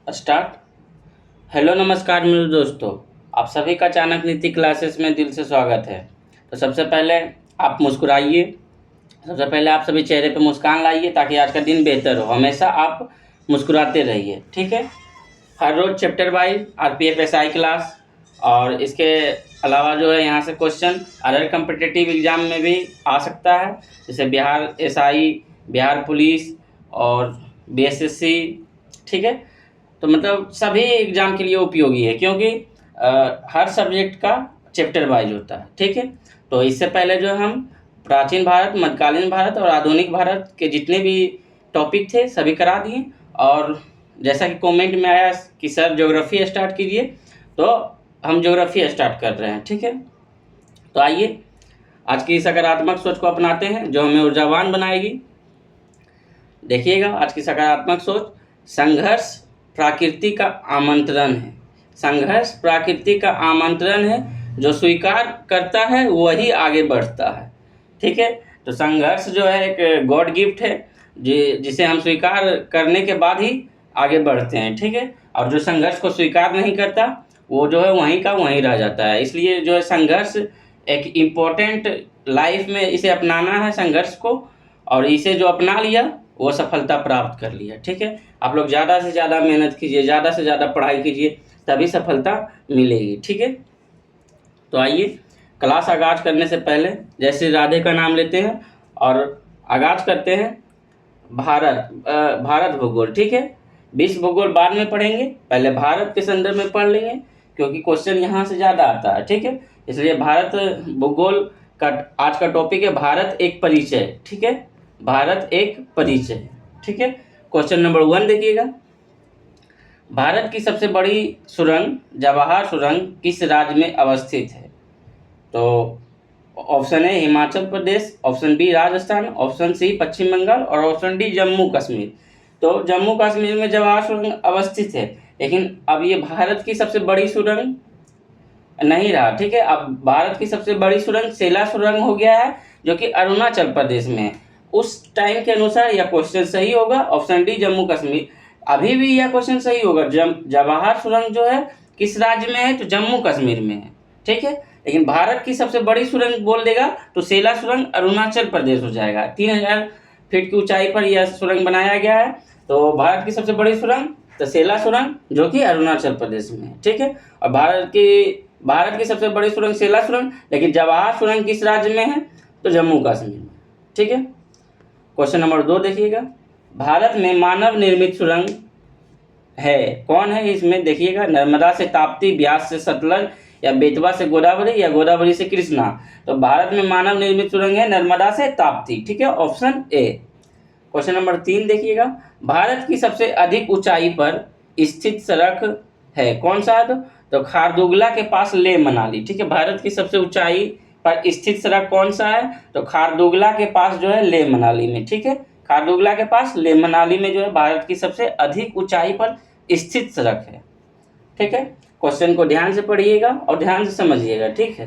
Start. Hello नमस्कार मेरे दोस्तों, आप सभी का चाणक्य नीति क्लासेस में दिल से स्वागत है। तो सबसे पहले आप मुस्कुराइए। सबसे पहले आप सभी चेहरे पे मुस्कान लाइए ताकि आज का दिन बेहतर हो। हमेशा आप मुस्कुराते रहिए, ठीक है। हर रोज़ chapter wise RPF SI class और इसके अलावा जो है यहाँ से क्वेश्चन अदर कम्पिटिटिव एग्जाम में भी आ सकता है, जैसे बिहार एसआई, बिहार पुलिस और बीएसएससी, ठीक है। तो मतलब सभी एग्ज़ाम के लिए उपयोगी है, क्योंकि हर सब्जेक्ट का चैप्टर वाइज होता है, ठीक है। तो इससे पहले जो हम प्राचीन भारत, मध्यकालीन भारत और आधुनिक भारत के जितने भी टॉपिक थे सभी करा दिए। और जैसा कि कमेंट में आया कि सर ज्योग्राफी स्टार्ट कीजिए, तो हम ज्योग्राफी स्टार्ट कर रहे हैं, ठीक है। तो आइए आज की सकारात्मक सोच को अपनाते हैं जो हमें ऊर्जावान बनाएगी। देखिएगा आज की सकारात्मक सोच, संघर्ष प्रकृति का आमंत्रण है। संघर्ष प्रकृति का आमंत्रण है, जो स्वीकार करता है वही आगे बढ़ता है, ठीक है। तो संघर्ष जो है एक गॉड गिफ्ट है, जिसे हम स्वीकार करने के बाद ही आगे बढ़ते हैं, ठीक है। और जो संघर्ष को स्वीकार नहीं करता वो जो है वहीं का वहीं रह जाता है। इसलिए जो है संघर्ष एक इम्पोर्टेंट लाइफ में इसे अपनाना है संघर्ष को, और इसे जो अपना लिया वो सफलता प्राप्त कर लिया, ठीक है। आप लोग ज़्यादा से ज़्यादा मेहनत कीजिए, ज़्यादा से ज़्यादा पढ़ाई कीजिए, तभी सफलता मिलेगी, ठीक है। तो आइए क्लास आगाज करने से पहले जय श्री राधे का नाम लेते हैं और आगाज करते हैं। भारत भूगोल, ठीक है। विश्व भूगोल बाद में पढ़ेंगे, पहले भारत के संदर्भ में पढ़ लेंगे, क्योंकि क्वेश्चन यहाँ से ज़्यादा आता है, ठीक है। इसलिए भारत भूगोल का आज का टॉपिक है भारत एक परिचय, ठीक है। भारत एक परिचय, ठीक है। क्वेश्चन नंबर 1 देखिएगा। भारत की सबसे बड़ी सुरंग जवाहर सुरंग किस राज्य में अवस्थित है? तो option A Himachal Pradesh, option B Rajasthan, option C Paschim Bengal और ऑप्शन डी जम्मू कश्मीर। तो जम्मू कश्मीर में जवाहर सुरंग अवस्थित है, लेकिन अब ये भारत की सबसे बड़ी सुरंग नहीं रहा, ठीक है। अब भारत की सबसे बड़ी सुरंग सेला सुरंग हो गया है, जो कि अरुणाचल प्रदेश में है। उस टाइम के अनुसार यह क्वेश्चन सही होगा, ऑप्शन डी जम्मू कश्मीर। अभी भी यह क्वेश्चन सही होगा। जवाहर सुरंग जो है किस राज्य में है? तो जम्मू कश्मीर में है, ठीक है। लेकिन भारत की सबसे बड़ी सुरंग बोल देगा तो सेला सुरंग अरुणाचल प्रदेश हो जाएगा। 3000 फीट की ऊंचाई पर यह सुरंग बनाया गया है। तो भारत की सबसे बड़ी सुरंग तो सेला सुरंग, जो कि अरुणाचल प्रदेश में है, ठीक है। और भारत की सबसे बड़ी सुरंग सेला सुरंग, लेकिन जवाहर सुरंग किस राज्य में है? तो जम्मू कश्मीर में, ठीक है। क्वेश्चन नंबर 2 देखिएगा। भारत में मानव निर्मित सुरंग है, कौन है इसमें? देखिएगा, नर्मदा से ताप्ती, ब्यास से सतलज, या बेतवा से गोदावरी, या गोदावरी से कृष्णा। तो भारत में मानव निर्मित सुरंग है नर्मदा से ताप्ती, ठीक है, ऑप्शन ए। क्वेश्चन नंबर 3 देखिएगा। भारत की सबसे अधिक ऊंचाई पर स्थित सड़क है, कौन सा है? तो खारदुगला के पास लेह मनाली, ठीक है। भारत की सबसे ऊंचाई पर स्थित सड़क कौन सा है? तो खारदुगला के पास जो है लेह मनाली में, ठीक है। खारदुगला के पास लेह मनाली में जो है भारत की सबसे अधिक ऊंचाई पर स्थित सड़क है, ठीक है। क्वेश्चन को ध्यान से पढ़िएगा और ध्यान से समझिएगा, ठीक है।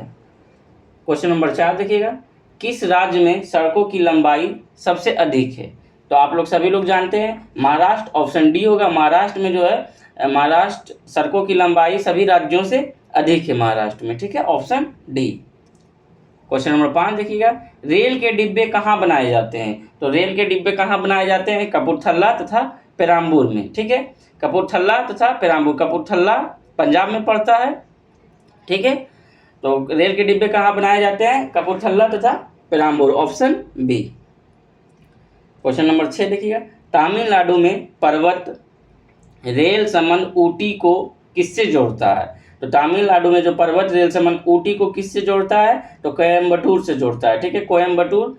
क्वेश्चन नंबर 4 देखिएगा। किस राज्य में सड़कों की लंबाई सबसे अधिक है? तो आप लोग सभी लोग जानते हैं महाराष्ट्र, ऑप्शन डी होगा। महाराष्ट्र में जो है महाराष्ट्र सड़कों की लंबाई सभी राज्यों से अधिक है महाराष्ट्र में, ठीक है, ऑप्शन डी। क्वेश्चन नंबर 5 देखिएगा। रेल के डिब्बे कहाँ बनाए जाते हैं? तो रेल के डिब्बे कहाँ बनाए जाते हैं? कपूरथला तथा पेराम्बूर में, ठीक है। कपूरथला तथा पेराम्बूर, कपूरथला पंजाब में पड़ता है, ठीक है। तो रेल के डिब्बे कहाँ बनाए जाते हैं? कपूरथला तथा Perambur, option B. Question number 6 देखिएगा। तमिलनाडु में पर्वत रेल संबंध ऊटी को किससे जोड़ता है? तो तमिलनाडु में जो पर्वत रेल संबंध ऊटी को किससे जोड़ता है? तो कोयम्बटूर से जोड़ता है, ठीक है। कोयम्बटूर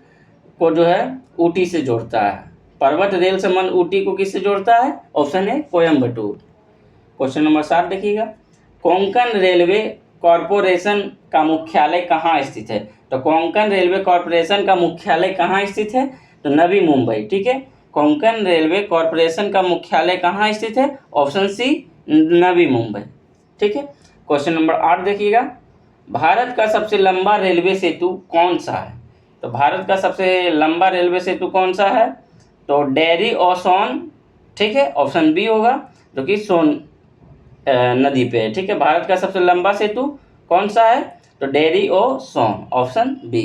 को जो है ऊटी से जोड़ता है। पर्वत रेल संबंध ऊटी को किससे जोड़ता है? ऑप्शन है कोयम्बटूर। क्वेश्चन नंबर 7 देखिएगा। कोंकण रेलवे कॉरपोरेशन का मुख्यालय कहाँ स्थित है? तो कोंकण रेलवे कॉरपोरेशन का मुख्यालय कहाँ स्थित है? तो नवी मुंबई, ठीक है। कोंकण रेलवे कॉरपोरेशन का मुख्यालय कहाँ स्थित है? ऑप्शन सी नवी मुंबई, ठीक है। क्वेश्चन नंबर 8 देखिएगा। भारत का सबसे लंबा रेलवे सेतु कौन सा है? तो भारत का सबसे लंबा रेलवे सेतु कौन सा है? तो डेरी ओसोन, ठीक है, ऑप्शन बी होगा। जो कि सोन नदी पे है, ठीक है। भारत का सबसे लंबा सेतु कौन सा है? तो डेरी ओ सोन, ऑप्शन बी।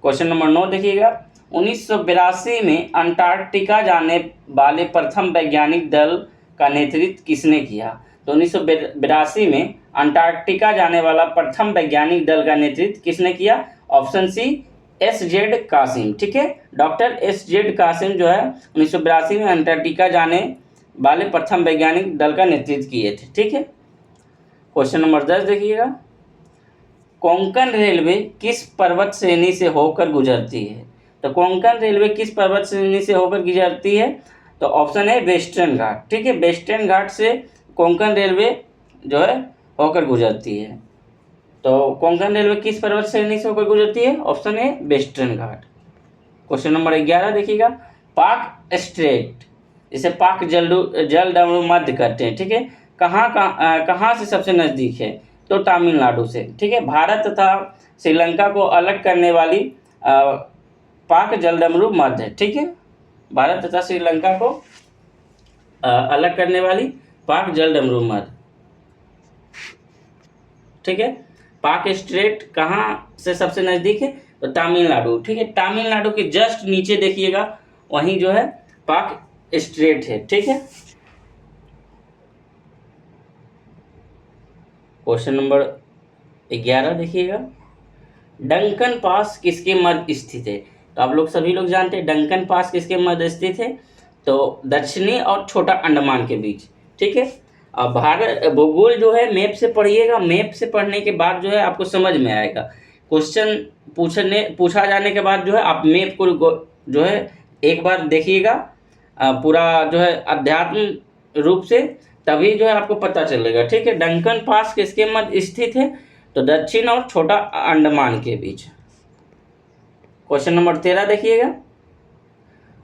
क्वेश्चन नंबर 9 देखिएगा, 1982 में अंटार्कटिका जाने वाले प्रथम वैज्ञानिक दल का नेतृत्व किसने किया? तो 1982 में अंटार्कटिका जाने वाला प्रथम वैज्ञानिक दल का नेतृत्व किसने किया? Option C, एस.जेड. कासिम, ठीक है। डॉक्टर एस.जेड. कासिम जो है 1982 में अंटार्कटिका जाने वाले प्रथम वैज्ञानिक दल का नेतृत्व किए थे, ठीक है। क्वेश्चन नंबर 10 देखिएगा, कोंकण रेलवे किस पर्वत श्रेणी से होकर गुजरती है? तो कोंकण रेलवे किस पर्वत श्रेणी से होकर गुजरती है? तो ऑप्शन है वेस्टर्न घाट, ठीक है। वेस्टर्न घाट से कोंकण रेलवे जो है होकर गुजरती है। तो कोंकण रेलवे किस पर्वत श्रेणी से होकर गुजरती है? ऑप्शन है वेस्टर्न घाट। क्वेश्चन नंबर 11 देखिएगा, पाक स्ट्रेट, जिसे पाक जलडमरू मध्य कहते हैं, ठीक है, कहाँ से सबसे नज़दीक है? तो तमिलनाडु से, ठीक है। भारत तथा श्रीलंका को अलग करने वाली पाक जलडमरू मध्य, ठीक है। भारत तथा श्रीलंका को अलग करने वाली पाक जलडमरू मध्य, ठीक है। पाक स्ट्रेट कहाँ से सबसे नज़दीक है? तो तमिलनाडु, ठीक है। तमिलनाडु के जस्ट नीचे देखिएगा, वहीं जो है पाक स्ट्रेट है, ठीक है। क्वेश्चन नंबर 11 देखिएगा, डंकन पास किसके मध्य स्थित है? तो आप लोग सभी लोग जानते हैं डंकन पास किसके मध्य स्थित है? तो दक्षिणी और छोटा अंडमान के बीच, ठीक है। अब भारत भूगोल जो है मैप से पढ़िएगा, मैप से पढ़ने के बाद जो है आपको समझ में आएगा। क्वेश्चन पूछा जाने के बाद जो है आप मैप को जो है एक बार देखिएगा पूरा जो है अध्यात्म रूप से, तभी जो है आपको पता चलेगा, ठीक है। डंकन पास किसके मध्य स्थित है? तो दक्षिण और छोटा अंडमान के बीच। क्वेश्चन नंबर 13 देखिएगा,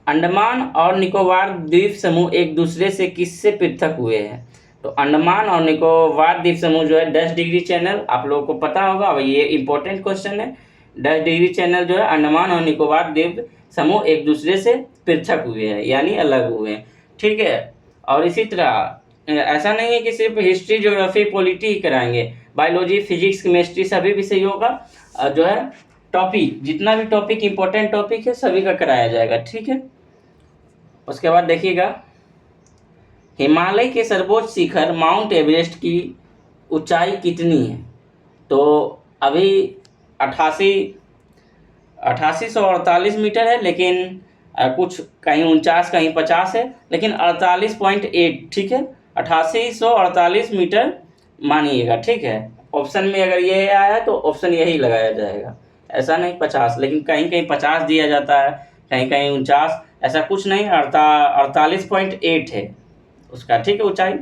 अंडमान और निकोबार द्वीप समूह एक दूसरे से किससे पृथक हुए हैं? तो अंडमान और निकोबार द्वीप समूह जो है 10 डिग्री चैनल, आप लोगों को पता होगा, अब ये इंपॉर्टेंट क्वेश्चन है। 10 डिग्री चैनल जो है अंडमान और निकोबार द्वीप समूह एक दूसरे से पृथक हुए हैं, यानी अलग हुए हैं, ठीक है। और इसी तरह ऐसा नहीं है कि सिर्फ हिस्ट्री, ज्योग्राफी, पॉलिटी ही कराएंगे, बायोलॉजी, फिजिक्स, केमिस्ट्री सभी विषयों का जो है टॉपिक, जितना भी टॉपिक इंपॉर्टेंट टॉपिक है सभी का कराया जाएगा, ठीक है। उसके बाद देखिएगा, हिमालय के सर्वोच्च शिखर माउंट एवरेस्ट की ऊंचाई कितनी है? तो अभी 8848 मीटर है, लेकिन कुछ कहीं 49 कहीं 50 है, लेकिन 48.8, ठीक है। 8848 मीटर मानिएगा, ठीक है। ऑप्शन में अगर ये आया तो ऑप्शन यही लगाया जाएगा, ऐसा नहीं 50, लेकिन कहीं कहीं 50 दिया जाता है, कहीं कहीं 49, ऐसा कुछ नहीं, 48.8 है उसका, ठीक है, ऊंचाई।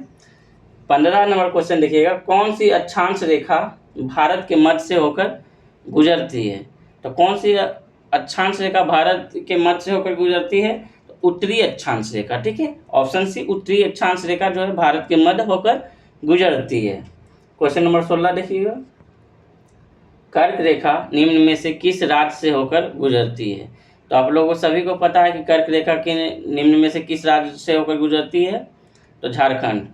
15 नंबर क्वेश्चन देखिएगा, कौन सी अक्षांश रेखा भारत के मध्य से होकर गुजरती है? तो कौन सी अक्षांश रेखा भारत के मध्य से होकर गुजरती है? तो उत्तरी अक्षांश रेखा, ठीक है। ऑप्शन सी, उत्तरी अक्षांश रेखा जो है भारत के मध्य होकर गुजरती है। क्वेश्चन नंबर 16 देखिएगा, कर्क रेखा निम्न में से किस राज्य से होकर गुजरती है? तो आप लोगों को सभी को पता है कि कर्क रेखा के निम्न में से किस राज्य से होकर गुजरती है? तो झारखंड।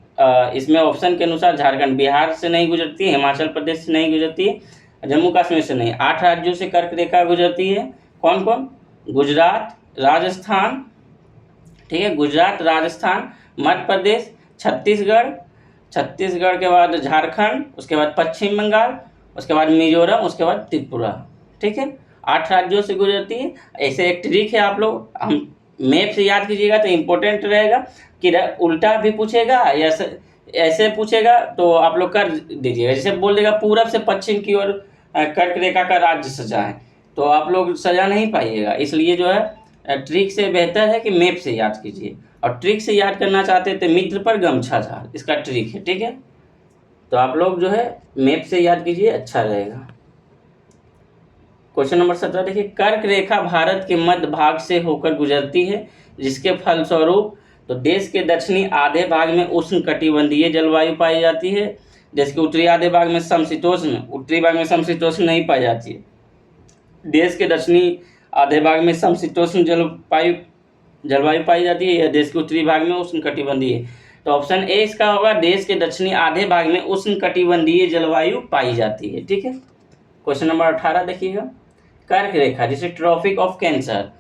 इसमें ऑप्शन के अनुसार झारखंड, बिहार से नहीं गुजरती है, हिमाचल प्रदेश से नहीं गुजरती है, जम्मू कश्मीर से नहीं। 8 राज्यों से कर्क रेखा गुजरती है। कौन कौन? गुजरात, राजस्थान, ठीक है, गुजरात, राजस्थान, मध्य प्रदेश, छत्तीसगढ़, छत्तीसगढ़ के बाद झारखंड, उसके बाद पश्चिम बंगाल, उसके बाद मिजोरम, उसके बाद त्रिपुरा, ठीक है। 8 राज्यों से गुजरती है। ऐसे एक ट्रिक है, आप लोग हम मैप से याद कीजिएगा तो इम्पोर्टेंट रहेगा, कि उल्टा भी पूछेगा या ऐसे पूछेगा तो आप लोग कर दीजिएगा। जैसे बोल देगा पूरब से पश्चिम की ओर कर्क रेखा का राज्य सजा है, तो आप लोग सजा नहीं पाइएगा। इसलिए जो है ट्रिक से बेहतर है कि मैप से याद कीजिए। और ट्रिक से याद करना चाहते थे मित्र पर गमछा झाड़, इसका ट्रिक है, ठीक है। तो आप लोग जो है मैप से याद कीजिए, अच्छा रहेगा। क्वेश्चन नंबर 17 देखिए, कर्क रेखा भारत के मध्य भाग से होकर गुजरती है, जिसके फलस्वरूप तो देश के दक्षिणी आधे भाग में उष्ण कटिबंधीय जलवायु पाई जाती है, देश के उत्तरी आधे भाग में समशीतोष्ण, उत्तरी भाग में समशीतोष्ण नहीं पाई जाती है। देश के दक्षिणी आधे भाग में समशीतोष्ण जलवायु पाई जाती है, या देश के उत्तरी भाग में उष्ण कटिबंधीय। तो ऑप्शन ए इसका होगा, देश के दक्षिणी आधे भाग में उष्णकटिबंधीय जलवायु पाई जाती है। ठीक है, क्वेश्चन नंबर 18 देखिएगा, कर्क रेखा जिसे ट्रॉपिक ऑफ कैंसर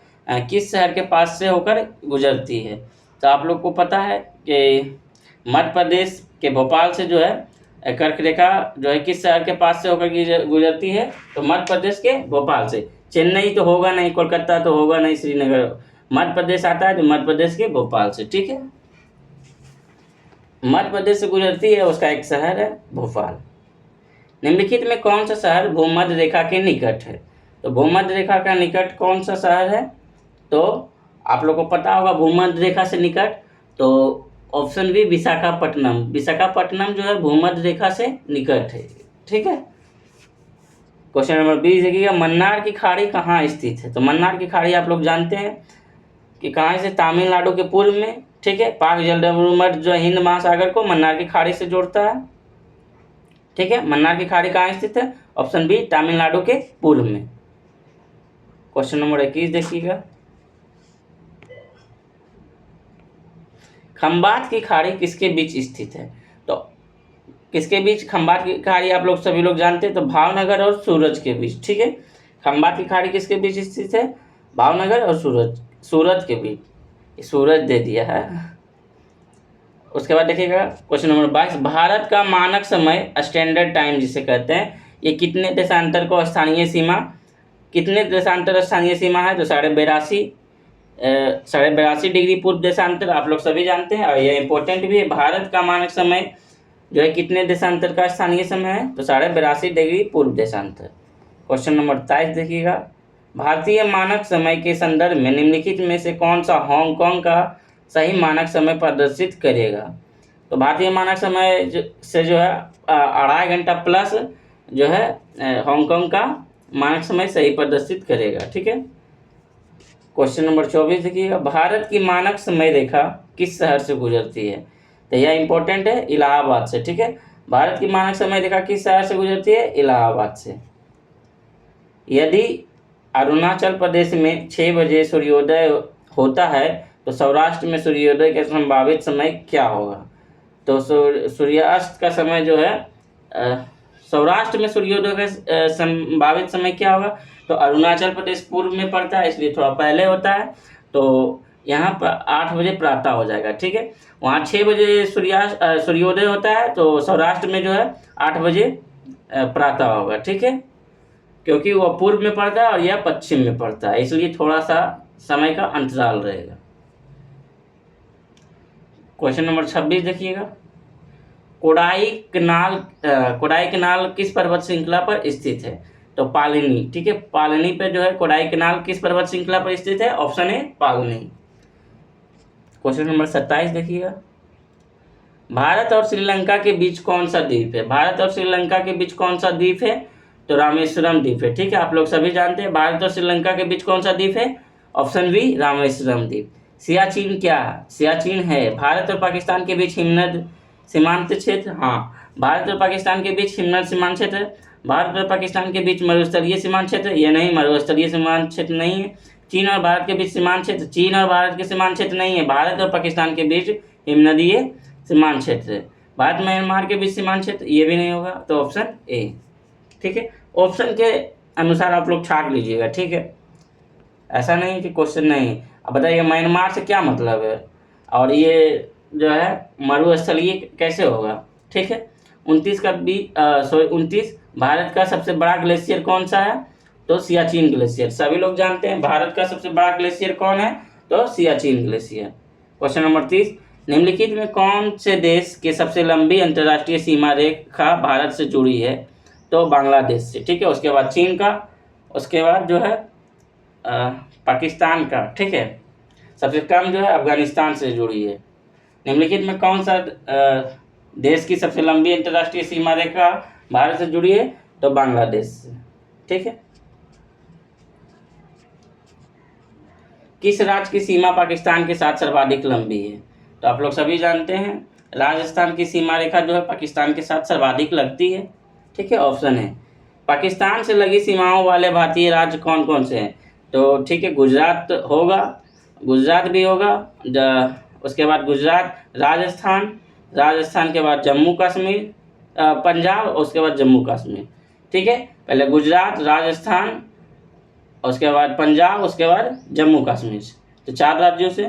किस शहर के पास से होकर गुजरती है? तो आप लोग को पता है कि मध्य प्रदेश के भोपाल से जो है कर्क रेखा जो है किस शहर के पास से होकर गुजरती है? तो मध्य प्रदेश के भोपाल से। चेन्नई तो होगा नहीं, कोलकाता तो होगा नहीं, श्रीनगर, मध्य प्रदेश आता है तो मध्य प्रदेश के भोपाल से। ठीक है, मध्य प्रदेश से गुजरती है, उसका एक शहर है भोपाल। निम्नलिखित में कौन सा शहर भूमध्य रेखा के निकट है? तो भूमध्य रेखा का निकट कौन सा शहर है? तो आप लोग को पता होगा भूमध्य रेखा से निकट, तो ऑप्शन बी विशाखापट्टनम। विशाखापट्टनम जो है भूमध्य रेखा से निकट है। ठीक है, क्वेश्चन नंबर 20 देखिएगा, मन्नार की खाड़ी कहाँ स्थित है? तो मन्नार की खाड़ी आप लोग जानते हैं कि कहाँ से, तमिलनाडु के पूर्व में। ठीक है, पाक जलसंधि जो हिंद महासागर को मन्नार की खाड़ी से जोड़ता है। ठीक है, मन्नार की खाड़ी कहाँ स्थित है? ऑप्शन बी तमिलनाडु के पूर्व में। क्वेश्चन नंबर 21 देखिएगा, खंबात की खाड़ी किसके बीच स्थित है? तो किसके बीच खंबात की खाड़ी आप लोग सभी लोग जानते हैं, तो भावनगर और सूरज के बीच। ठीक है, खंबात की खाड़ी किसके बीच स्थित है? भावनगर और सूरज के बीच, सूरज दे दिया है। उसके बाद देखिएगा क्वेश्चन नंबर 22, भारत का मानक समय स्टैंडर्ड टाइम जिसे कहते हैं, ये कितने देशांतर को स्थानीय सीमा, कितने देशांतर स्थानीय सीमा है? तो 82.5 डिग्री पूर्व देशांतर, आप लोग सभी जानते हैं, और यह इंपॉर्टेंट भी है। भारत का मानक समय जो है कितने देशांतर का स्थानीय समय है? तो 82.5 डिग्री पूर्व देशांतर। क्वेश्चन नंबर 23 देखिएगा, भारतीय मानक समय के संदर्भ में निम्नलिखित में से कौन सा हांगकांग का सही मानक समय प्रदर्शित करेगा? तो भारतीय मानक समय से जो है 2.5 घंटा प्लस जो है हांगकांग का मानक समय सही प्रदर्शित करेगा। ठीक है, क्वेश्चन नंबर 24 देखिएगा, भारत की मानक समय रेखा किस शहर से गुजरती है? तो यह इंपॉर्टेंट है, इलाहाबाद से। ठीक है, भारत की मानक समय रेखा किस शहर से गुजरती है? इलाहाबाद से। यदि अरुणाचल प्रदेश में 6 बजे सूर्योदय होता है तो सौराष्ट्र में सूर्योदय का संभावित समय क्या होगा? तो सूर्यास्त का समय जो है सौराष्ट्र में सूर्योदय का संभावित समय क्या होगा? तो अरुणाचल प्रदेश पूर्व में पड़ता है, इसलिए थोड़ा पहले होता है, तो यहाँ पर 8 बजे प्रातः हो जाएगा। ठीक है, वहाँ 6 बजे सूर्योदय होता है, तो सौराष्ट्र में जो है 8 बजे प्रातः होगा। ठीक है, क्योंकि वह पूर्व में पड़ता है और यह पश्चिम में पड़ता है, इसलिए थोड़ा सा समय का अंतराल रहेगा। क्वेश्चन नंबर 26 देखिएगा, कोडाई कनाल किस पर्वत श्रृंखला पर स्थित है? तो पालिनी। ठीक है, पालिनी पे जो है कोडाई कनाल किस पर्वत श्रृंखला पर स्थित है? Option A Palani. Question number 27 देखिएगा, भारत और श्रीलंका के बीच कौन सा द्वीप है? भारत और श्रीलंका के बीच कौन सा द्वीप है? तो रामेश्वरम द्वीप है। ठीक है, आप लोग सभी जानते हैं भारत और श्रीलंका के बीच कौन सा द्वीप है? ऑप्शन बी रामेश्वरम द्वीप। सियाचिन क्या है? सियाचिन है भारत और पाकिस्तान के बीच हिमनद सीमांत क्षेत्र। हाँ, भारत और पाकिस्तान के बीच हिमनद सीमांत क्षेत्र है। भारत और पाकिस्तान के बीच मरुस्थलीय सीमांत क्षेत्र, ये नहीं, मरुस्थलीय सीमांत क्षेत्र नहीं है। चीन और भारत के बीच सीमांत क्षेत्र, चीन और भारत के सीमांत क्षेत्र नहीं है। भारत और पाकिस्तान के बीच हिमनदीय सीमांत क्षेत्र है। भारत म्यांमार के बीच सीमांत क्षेत्र, ये भी नहीं होगा, तो ऑप्शन ए। ठीक है, ऑप्शन के अनुसार आप लोग छाट लीजिएगा। ठीक है, ऐसा नहीं कि क्वेश्चन नहीं। अब बताइए म्यांमार से क्या मतलब है, और ये जो है मरुस्थलीय कैसे होगा? ठीक है, 29 भारत का सबसे बड़ा ग्लेशियर कौन सा है? तो सियाचिन ग्लेशियर। सभी लोग जानते हैं भारत का सबसे बड़ा ग्लेशियर कौन है? तो सियाचिन ग्लेशियर। क्वेश्चन नंबर 30, निम्नलिखित में कौन से देश की सबसे लंबी अंतर्राष्ट्रीय सीमा रेखा भारत से जुड़ी है? तो बांग्लादेश से। ठीक है, उसके बाद चीन का, उसके बाद जो है पाकिस्तान का। ठीक है, सबसे कम जो है अफगानिस्तान से जुड़ी है। निम्नलिखित में कौन सा देश की सबसे लंबी अंतर्राष्ट्रीय सीमा रेखा भारत से जुड़ी है? तो बांग्लादेश से। ठीक है, किस राज्य की सीमा पाकिस्तान के साथ सर्वाधिक लंबी है? तो आप लोग सभी जानते हैं राजस्थान की सीमा रेखा जो है पाकिस्तान के साथ सर्वाधिक लगती है। ठीक है, ऑप्शन है। पाकिस्तान से लगी सीमाओं वाले भारतीय राज्य कौन कौन से हैं? तो ठीक है, गुजरात होगा, गुजरात भी होगा, उसके बाद गुजरात, राजस्थान के बाद जम्मू कश्मीर, पंजाब, उसके बाद जम्मू कश्मीर। ठीक है, पहले गुजरात, राजस्थान, उसके बाद पंजाब, उसके बाद जम्मू कश्मीर। तो 4 राज्यों से।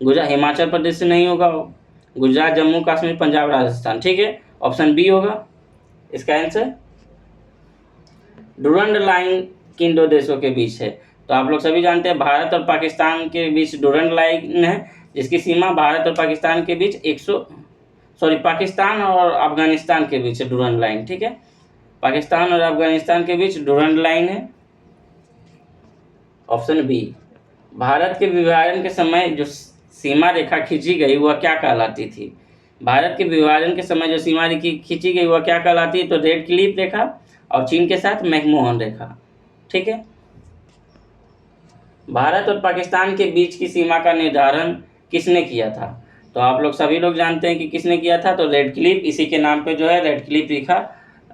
गुजरात, हिमाचल प्रदेश से नहीं होगा वो। गुजरात, जम्मू कश्मीर, पंजाब, राजस्थान। ठीक है, ऑप्शन बी होगा इसका आंसर। डुरंड लाइन किन 2 देशों के बीच है? तो आप लोग सभी जानते हैं भारत और पाकिस्तान के बीच डुरंड लाइन है, जिसकी सीमा भारत और पाकिस्तान के बीच पाकिस्तान और अफगानिस्तान के बीच है डुरंड लाइन। ठीक है, पाकिस्तान और अफगानिस्तान के बीच डुरंड लाइन है, ऑप्शन बी। भारत के विभाजन के समय जो सीमा रेखा खींची गई वह क्या कहलाती थी? भारत के विभाजन के समय जो सीमा रेखा खींची गई वह क्या कहलाती है? तो रेड क्लिफ रेखा और चीन के साथ मैकमोहन रेखा। ठीक है, भारत और पाकिस्तान के बीच की सीमा का निर्धारण किसने किया था? तो आप लोग सभी लोग जानते हैं कि किसने किया था। तो रेड क्लिफ, इसी के नाम पे जो है रेड क्लिफ रेखा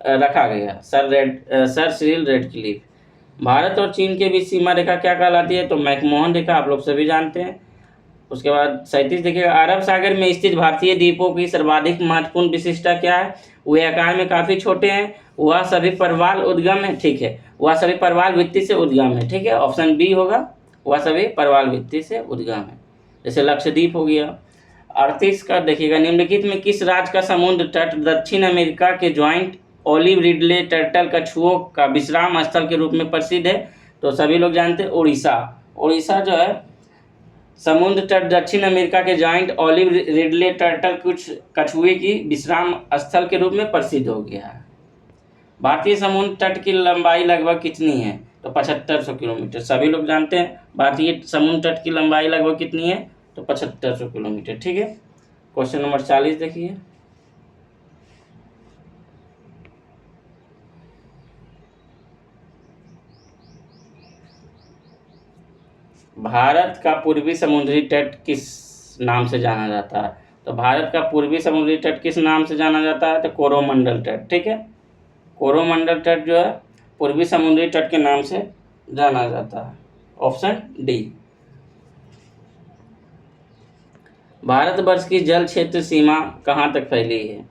रखा गया, sir Cyril red Cliff. Bharat और चीन के बीच सीमा रेखा क्या कहलाती है? तो मैकमोहन रेखा, आप लोग सभी जानते हैं। उसके बाद 37 देखिएगा, अरब सागर में स्थित भारतीय द्वीपों की सर्वाधिक महत्वपूर्ण विशिष्टता क्या है? वे आकार में काफ़ी छोटे हैं, वह सभी परवाल उद्गम है। ठीक है, वह सभी परवाल भित्ति से उद्गम है। ठीक है, ऑप्शन बी होगा, वह सभी परवाल भित्ति से उद्गम है। जैसे लक्षद्वीप हो गया। 38 का देखिएगा, निम्नलिखित में किस राज्य का समुद्र तट दक्षिण अमेरिका के ज्वाइंट ओलिव रिडले टर्टल कछुओं का विश्राम स्थल के रूप में प्रसिद्ध है? तो सभी लोग जानते हैं उड़ीसा। उड़ीसा जो है समुद्र तट दक्षिण अमेरिका के जॉइंट ऑलिव रिडले टर्टल कुछ कछुए की विश्राम स्थल के रूप में प्रसिद्ध हो गया है। भारतीय समुद्र तट की लंबाई लगभग कितनी है? तो 7500 किलोमीटर। सभी लोग जानते हैं भारतीय समुद्र तट की लंबाई लगभग कितनी है? तो 7500 किलोमीटर। ठीक है, क्वेश्चन नंबर 40 देखिए, भारत का पूर्वी समुद्री तट किस नाम से जाना जाता है? तो भारत का पूर्वी समुद्री तट किस नाम से जाना जाता है? तो कोरोमंडल तट। ठीक है, कोरोमंडल तट जो है पूर्वी समुद्री तट के नाम से जाना जाता है, ऑप्शन डी। भारतवर्ष की जल क्षेत्र सीमा कहाँ तक फैली है?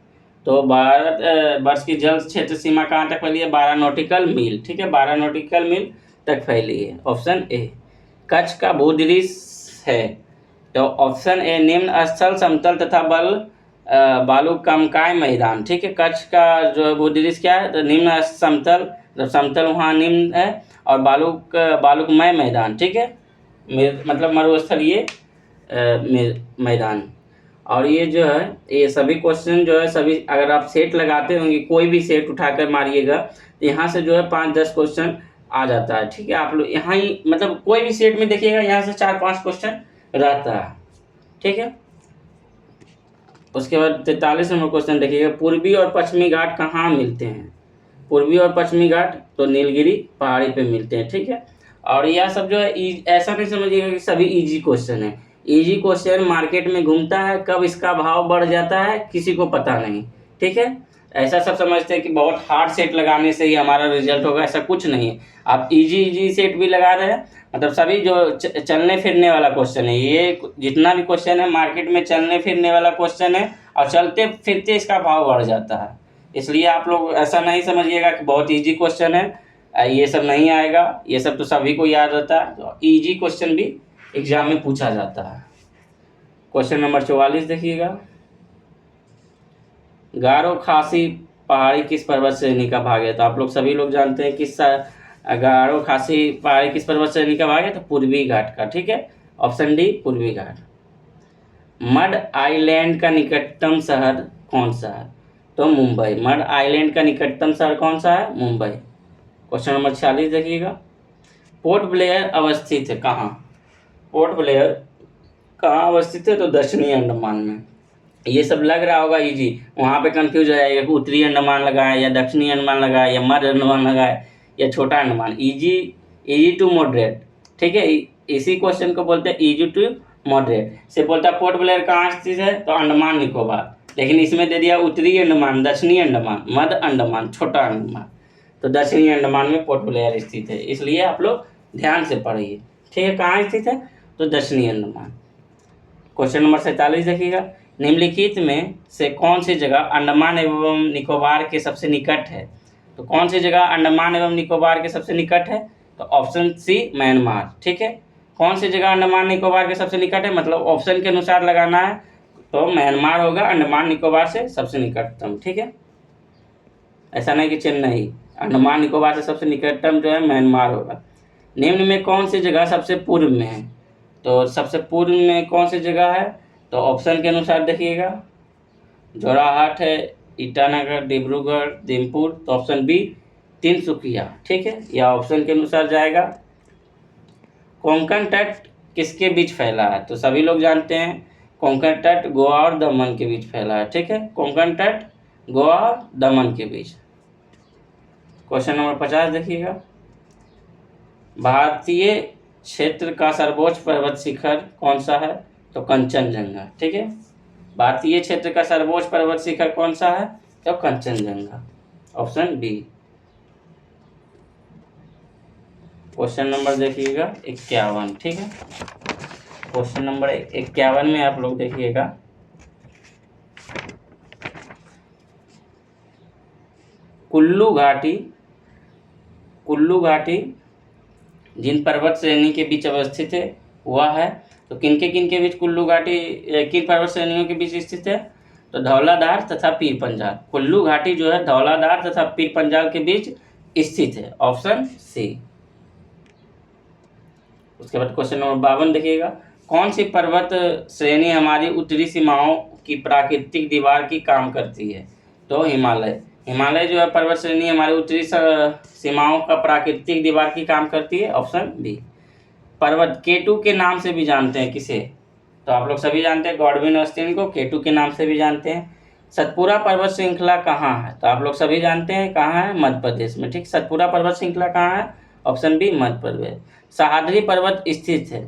तो भारत वर्ष की जल क्षेत्र सीमा कहाँ तक फैली है? 12 नॉटिकल मील। ठीक है, 12 नॉटिकल मील तक फैली है, ऑप्शन ए। कच्छ का भूदृश्य है? तो ऑप्शन ए, निम्न स्थल समतल तथा बालुकमकाय मैदान। ठीक है, कच्छ का जो भूदृश्य क्या है? तो निम्न समतल, समतल वहाँ निम्न है, और बालुकमय मैदान। ठीक है, मतलब मरुस्थलीय मैदान। और ये जो है ये सभी क्वेश्चन जो है सभी, अगर आप सेट लगाते होंगे, कोई भी सेट उठाकर मारिएगा तो यहाँ से जो है 5-10 क्वेश्चन आ जाता है। ठीक है, आप लोग यहाँ ही मतलब कोई भी सेट में देखिएगा यहाँ से 4-5 क्वेश्चन रहता है। ठीक है, उसके बाद 43 नंबर क्वेश्चन देखिएगा, पूर्वी और पश्चिमी घाट कहाँ मिलते हैं? पूर्वी और पश्चिमी घाट तो नीलगिरी पहाड़ी पे मिलते हैं। ठीक है, और यह सब जो है ऐसा नहीं समझिएगा कि सभी इजी क्वेश्चन है। इजी क्वेश्चन मार्केट में घूमता है, कब इसका भाव बढ़ जाता है किसी को पता नहीं। ठीक है, ऐसा सब समझते हैं कि बहुत हार्ड सेट लगाने से ही हमारा रिजल्ट होगा, ऐसा कुछ नहीं है। आप इजी सेट भी लगा रहे हैं, मतलब सभी जो चलने फिरने वाला क्वेश्चन है, ये जितना भी क्वेश्चन है मार्केट में चलने फिरने वाला क्वेश्चन है, और चलते फिरते इसका भाव बढ़ जाता है। इसलिए आप लोग ऐसा नहीं समझिएगा कि बहुत इजी क्वेश्चन है, ये सब नहीं आएगा, ये सब तो सभी को याद रहता है। तो इजी क्वेश्चन भी एग्जाम में पूछा जाता है। क्वेश्चन नंबर 44 देखिएगा, गारो खासी पहाड़ी किस पर्वत श्रेणी का भाग है? तो आप लोग सभी लोग जानते हैं किस गारो खासी पहाड़ी किस पर्वत श्रेणी का भाग है? तो पूर्वी घाट का। ठीक है, ऑप्शन डी पूर्वी घाट। मड आइलैंड का निकटतम शहर कौन सा है? तो मुंबई। मड आइलैंड का निकटतम शहर कौन सा है? मुंबई। क्वेश्चन नंबर 46 देखिएगा, पोर्ट ब्लेयर अवस्थित है कहाँ? पोर्ट ब्लेयर कहाँ अवस्थित है? तो दक्षिणी अंडमान में। ये सब लग रहा होगा इजी, वहाँ पे कंफ्यूज हो जाएगा कि उत्तरी अंडमान लगाए या दक्षिणी अंडमान लगाए या मध्य अंडमान लगाए या छोटा अंडमान। Easy to moderate. ठीक है, इसी क्वेश्चन को बोलते हैं इजी टू मॉडरेट। से बोलता है पोर्ट ब्लेयर कहाँ स्थित है? तो अंडमान निकोबार, लेकिन इसमें दे दिया उत्तरी अंडमान, दक्षिणी अंडमान, मध्य अंडमान, छोटा अंडमान। तो दक्षिणी अंडमान में पोर्ट ब्लेयर स्थित है, इसलिए आप लोग ध्यान से पढ़िए। ठीक है, कहाँ स्थित है? तो दक्षिणी अंडमान। क्वेश्चन नंबर 47 देखिएगा, निम्नलिखित में से कौन सी जगह अंडमान एवं निकोबार के सबसे निकट है? तो कौन सी जगह अंडमान एवं निकोबार के सबसे निकट है? तो ऑप्शन सी म्यांमार। ठीक है, कौन सी जगह अंडमान निकोबार के सबसे निकट है, मतलब ऑप्शन के अनुसार लगाना है, तो म्यांमार होगा अंडमान निकोबार से सबसे निकटतम। ठीक है, ऐसा नहीं कि चेन्नई, अंडमान निकोबार से सबसे निकटतम जो है म्यांमार होगा। निम्न में कौन सी जगह सबसे पूर्व में है? तो सबसे पूर्व में कौन सी जगह है? तो ऑप्शन के अनुसार देखिएगा, जोराहाट है, ईटानगर, डिब्रूगढ़, दीमपुर, तो ऑप्शन बी तिनसुकिया। ठीक है, यह ऑप्शन के अनुसार जाएगा। कोंकण तट किसके बीच फैला है? तो सभी लोग जानते हैं कोंकण तट गोवा और दमन के बीच फैला है। ठीक है, कोंकण तट गोवा और दमन के बीच। क्वेश्चन नंबर 50 देखिएगा, भारतीय क्षेत्र का सर्वोच्च पर्वत शिखर कौन सा है? तो कंचनजंगा। ठीक है, भारतीय क्षेत्र का सर्वोच्च पर्वत शिखर कौन सा है? तो Kanchenjunga, option B. Question number देखिएगा 51। ठीक है, क्वेश्चन नंबर 51 में आप लोग देखिएगा, कुल्लू घाटी जिन पर्वत श्रेणी के बीच अवस्थित है वह है, तो किनके बीच कुल्लू घाटी किन पर्वत श्रेणियों के बीच स्थित है? तो धौलाधार तथा पीर पंजाल। कुल्लू घाटी जो है धौलाधार तथा पीर पंजाल के बीच स्थित है, ऑप्शन सी। उसके बाद क्वेश्चन नंबर 52 देखिएगा, कौन सी पर्वत श्रेणी हमारी उत्तरी सीमाओं की प्राकृतिक दीवार की काम करती है? तो हिमालय जो है पर्वत श्रेणी हमारी उत्तरी सीमाओं का प्राकृतिक दीवार की काम करती है, ऑप्शन बी। पर्वत केटू के नाम से भी जानते हैं किसे? तो आप लोग सभी जानते हैं गॉडविन ऑस्टिन को केटू के नाम से भी जानते हैं। सतपुरा पर्वत श्रृंखला कहाँ है? तो आप लोग सभी जानते हैं कहाँ है, मध्य प्रदेश में। ठीक, सतपुरा पर्वत श्रृंखला कहाँ है? Option B Madhya Pradesh. सह्याद्री पर्वत स्थित है,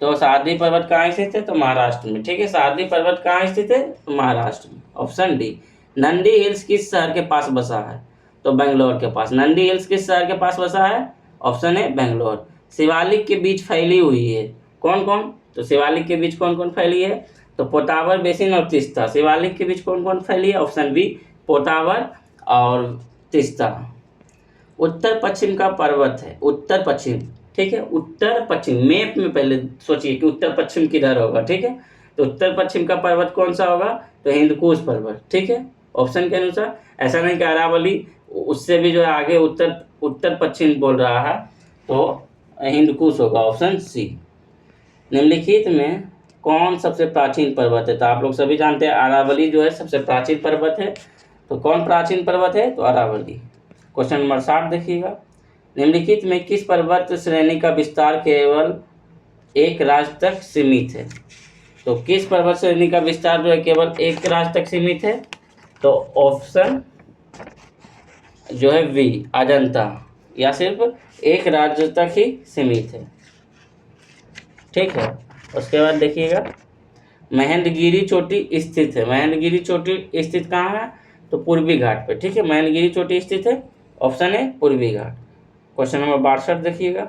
तो सह्याद्री पर्वत कहाँ स्थित है? तो महाराष्ट्र में। ठीक है, सह्याद्री पर्वत कहाँ स्थित है? तो महाराष्ट्र में, ऑप्शन डी। नंदी हिल्स किस शहर के पास बसा है? तो बेंगलोर के पास। नंदी हिल्स किस शहर के पास बसा है? ऑप्शन है बेंगलोर। शिवालिक के बीच फैली हुई है कौन कौन? तो शिवालिक के बीच कौन कौन फैली है? तो पोतावर बेसिन और तीस्ता। शिवालिक के बीच कौन कौन फैली है? ऑप्शन बी पोतावर और तीस्ता। उत्तर पश्चिम का पर्वत है, उत्तर पश्चिम। ठीक है, उत्तर पश्चिम मैप में पहले सोचिए कि उत्तर पश्चिम किधर होगा। ठीक है, तो उत्तर पश्चिम का पर्वत कौन सा होगा? तो हिंदकुश पर्वत। ठीक है, ऑप्शन के अनुसार। ऐसा नहीं कि अरावली, उससे भी जो है आगे उत्तर पश्चिम बोल रहा है, तो हिंदकुश होगा, ऑप्शन सी। निम्नलिखित में कौन सबसे प्राचीन पर्वत है? तो आप लोग सभी जानते हैं अरावली जो है सबसे प्राचीन पर्वत है, तो कौन प्राचीन पर्वत है? तो अरावली। क्वेश्चन नंबर 60 देखिएगा, निम्नलिखित में किस पर्वत श्रेणी का विस्तार केवल एक राज्य तक सीमित है? तो किस पर्वत श्रेणी का विस्तार जो है केवल एक राज्य तक सीमित है? तो ऑप्शन जो है वी अजंता, या सिर्फ एक राज्य तक ही सीमित है। ठीक है, उसके बाद देखिएगा, महेंद्रगिरी चोटी स्थित है। महेंद्रगिरी चोटी स्थित कहाँ है? तो पूर्वी घाट पे। ठीक है, महेंद्रगिरी चोटी स्थित है, ऑप्शन है पूर्वी घाट। क्वेश्चन नंबर 62 देखिएगा,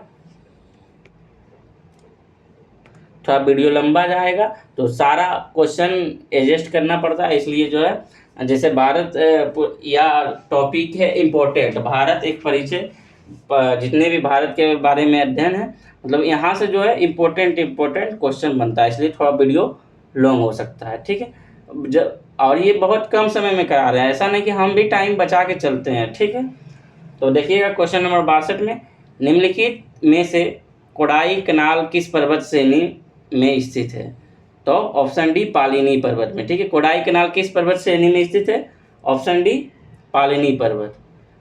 थोड़ा वीडियो लंबा जाएगा तो सारा क्वेश्चन एडजस्ट करना पड़ता है, इसलिए जो है जैसे भारत या टॉपिक है इम्पोर्टेंट, भारत एक परिचय, जितने भी भारत के बारे में अध्ययन है, मतलब यहाँ से जो है इम्पोर्टेंट क्वेश्चन बनता है, इसलिए थोड़ा वीडियो लॉन्ग हो सकता है। ठीक है, और ये बहुत कम समय में करा रहे हैं, ऐसा नहीं कि हम भी टाइम बचा के चलते हैं। ठीक है, तो देखिएगा क्वेश्चन नंबर 62 में, निम्नलिखित में से कोडाई कनाल किस पर्वत श्रेणी में स्थित है? तो ऑप्शन डी पालिनी पर्वत में। ठीक है, कोडाई कनाल किस पर्वत श्रेणी में स्थित है? ऑप्शन डी पालिनी पर्वत।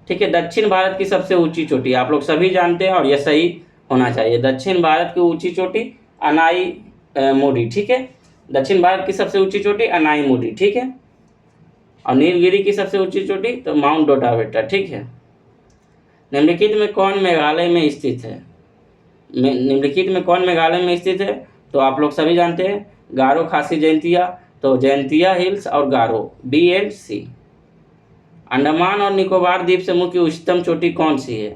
ठीक है, दक्षिण भारत की सबसे ऊंची चोटी आप लोग सभी जानते हैं और यह सही होना चाहिए। दक्षिण भारत की ऊंची चोटी अनाई मुडी। ठीक है, दक्षिण भारत की सबसे ऊंची चोटी अनाई मुडी। ठीक है, और नीलगिरी की सबसे ऊंची चोटी तो माउंट डोटाबेटा। ठीक है, निम्नलिखित में कौन मेघालय में स्थित है? निम्नलिखित में कौन मेघालय में स्थित है? तो आप लोग सभी जानते हैं गारो खासी जयंतिया, तो जयंतिया हिल्स और गारो, बी एंड सी। अंडमान और निकोबार द्वीप समूह की उच्चतम चोटी कौन सी है?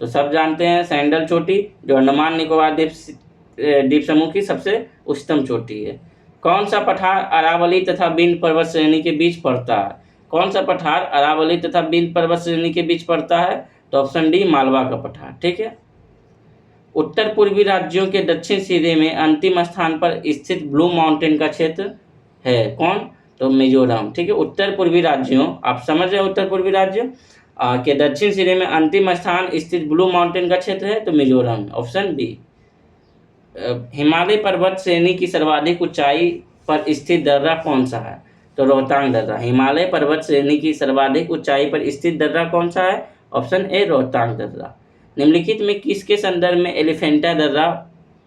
तो सब जानते हैं सैंडल चोटी, जो अंडमान निकोबार द्वीप समूह की सबसे उच्चतम चोटी है। कौन सा पठार अरावली तथा विंध्य पर्वत श्रेणी के बीच पड़ता है? कौन सा पठार अरावली तथा विंध्य पर्वत श्रेणी के बीच पड़ता है? तो ऑप्शन डी मालवा का पठार। ठीक है। उत्तर पूर्वी राज्यों के दक्षिण सिरे में अंतिम स्थान पर स्थित ब्लू माउंटेन का क्षेत्र है कौन? तो मिजोरम। ठीक है। उत्तर पूर्वी राज्यों, आप समझ रहे हो, उत्तर पूर्वी राज्यों के दक्षिण सिरे में अंतिम स्थान स्थित ब्लू माउंटेन का क्षेत्र है तो मिजोरम, ऑप्शन बी। हिमालय पर्वत श्रेणी की सर्वाधिक ऊंचाई पर स्थित दर्रा कौन सा है? तो रोहतांग दर्रा। हिमालय पर्वत श्रेणी की सर्वाधिक ऊंचाई पर स्थित दर्रा कौन सा है? ऑप्शन ए रोहतांग दर्रा। निम्नलिखित में किसके संदर्भ में एलिफेंटा दर्रा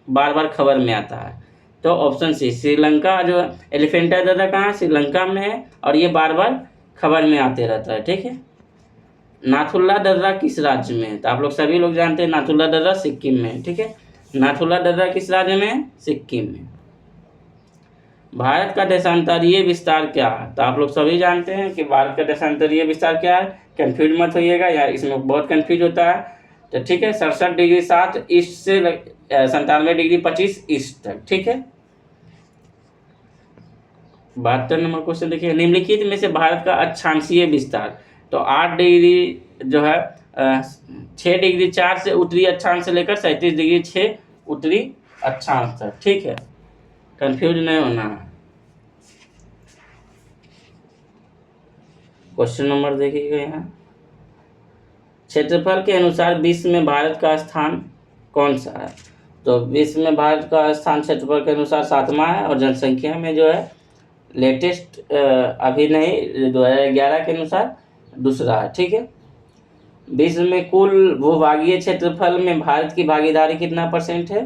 बार बार खबर में आता है? तो ऑप्शन सी, श्रीलंका। जो एलिफेंटा दर्रा कहाँ? श्रीलंका में है और ये बार बार खबर में आते रहता है। ठीक है। नाथुला दर्रा किस राज्य में है? तो आप लोग सभी लोग जानते हैं नाथुला दर्रा सिक्किम में है। ठीक है। नाथुला दर्रा किस राज्य में है? सिक्किम में। भारत का देशांतरीय विस्तार क्या है? तो आप लोग सभी जानते हैं कि भारत का देशांतरीय विस्तार क्या है। कंफ्यूज मत होइएगा यार, इसमें बहुत कंफ्यूज होता है। तो ठीक है, 67 डिग्री 7 ईस्ट से 97 डिग्री 25 ईस्ट तक। ठीक है। 72 नंबर क्वेश्चन देखिए, निम्नलिखित में से भारत का अक्षांशीय विस्तार। तो 8 डिग्री जो है 6 डिग्री 4 से उत्तरी अक्षांश से लेकर 37 डिग्री 6 उत्तरी अक्षांश तक। ठीक है, कंफ्यूज नहीं होना है। क्वेश्चन नंबर देखिएगा यहाँ, क्षेत्रफल के अनुसार विश्व में भारत का स्थान कौन सा है? तो विश्व में भारत का स्थान क्षेत्रफल के अनुसार 7वां है और जनसंख्या में जो है लेटेस्ट अभी नहीं 2011 के अनुसार दूसरा है। ठीक है। विश्व में कुल भूभागीय क्षेत्रफल में भारत की भागीदारी कितना % है?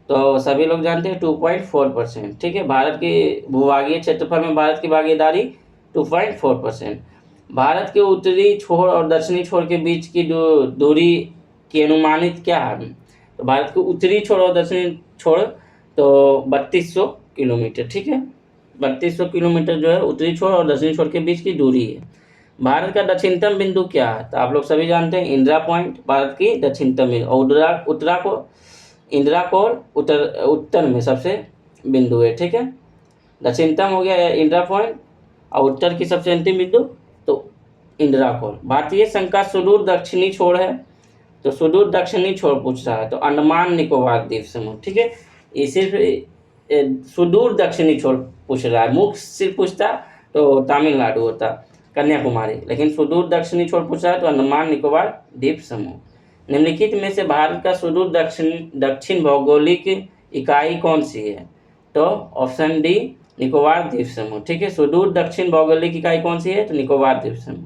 तो सभी लोग जानते हैं 2.4%। ठीक है। भारत की भूभागीय क्षेत्रफल में भारत की भागीदारी 2.4%। भारत के उत्तरी छोर और दक्षिणी छोर के बीच की दूरी की अनुमानित क्या है? तो भारत के उत्तरी छोर और दक्षिणी छोर तो 3200 किलोमीटर। ठीक है। 3200 किलोमीटर जो है उत्तरी छोर और दक्षिणी छोर के बीच की दूरी है। भारत का दक्षिणतम बिंदु क्या है? तो आप लोग सभी जानते हैं इंदिरा पॉइंट भारत की दक्षिणतम बिंदु, और इंदिरा कोर उत्तर में सबसे बिंदु है। ठीक है। दक्षिणतम हो गया इंदिरा पॉइंट और उत्तर की सबसे अंतिम बिंदु तो इंदिरा कोर। भारतीय संघ का सुदूर दक्षिणी छोर है, तो सुदूर दक्षिणी छोर पूछ रहा है तो अंडमान निकोबार द्वीप समूह। ठीक है। ये सिर्फ सुदूर दक्षिणी छोर पूछ रहा है, मुख्य सिर्फ पूछता तो तमिलनाडु होता, कन्याकुमारी, लेकिन सुदूर दक्षिणी छोर पूछ रहा है तो अंडमान निकोबार द्वीप समूह। निम्नलिखित में से भारत का सुदूर दक्षिण भौगोलिक इकाई कौन सी है? तो ऑप्शन डी निकोबार द्वीप समूह। ठीक है। सुदूर दक्षिण भौगोलिक इकाई कौन सी है? तो निकोबार द्वीप समूह।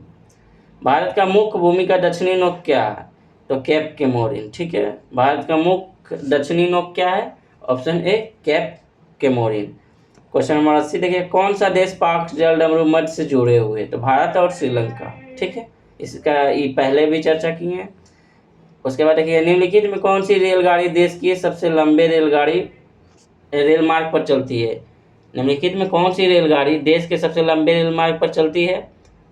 भारत का मुख्य भूमि का दक्षिणी नोक क्या है? तो केप केमोरिन। ठीक है। भारत का मुख्य दक्षिणी नोक क्या है? Option A Cape Comorin. Question number 80 देखिए, कौन सा देश पाक जल डमरू मध्य से जुड़े हुए? तो भारत और श्रीलंका। ठीक है। इसका ये पहले भी चर्चा की है। उसके बाद देखिए, निम्नलिखित में कौन सी रेलगाड़ी देश की सबसे लंबे रेल मार्ग पर चलती है? निम्नलिखित में कौन सी रेलगाड़ी देश के सबसे लंबे रेल मार्ग पर चलती है?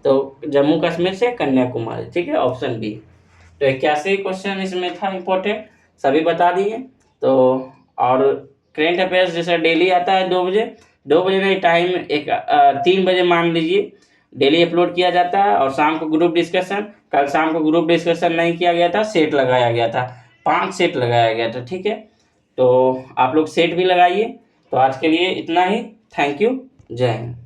तो जम्मू कश्मीर से कन्याकुमारी। ठीक है, ऑप्शन बी। तो 81 क्वेश्चन इसमें था इंपॉर्टेंट, सभी बता दिए। तो और करेंट अफेयर्स जैसा डेली आता है 2 बजे, 2 बजे नहीं, टाइम 3 बजे मान लीजिए डेली अपलोड किया जाता है। और शाम को ग्रुप डिस्कशन, कल शाम को ग्रुप डिस्कशन नहीं किया गया था, सेट लगाया गया था, 5 सेट लगाया गया था। ठीक है। तो आप लोग सेट भी लगाइए। तो आज के लिए इतना ही। Thank you. जय हिंद।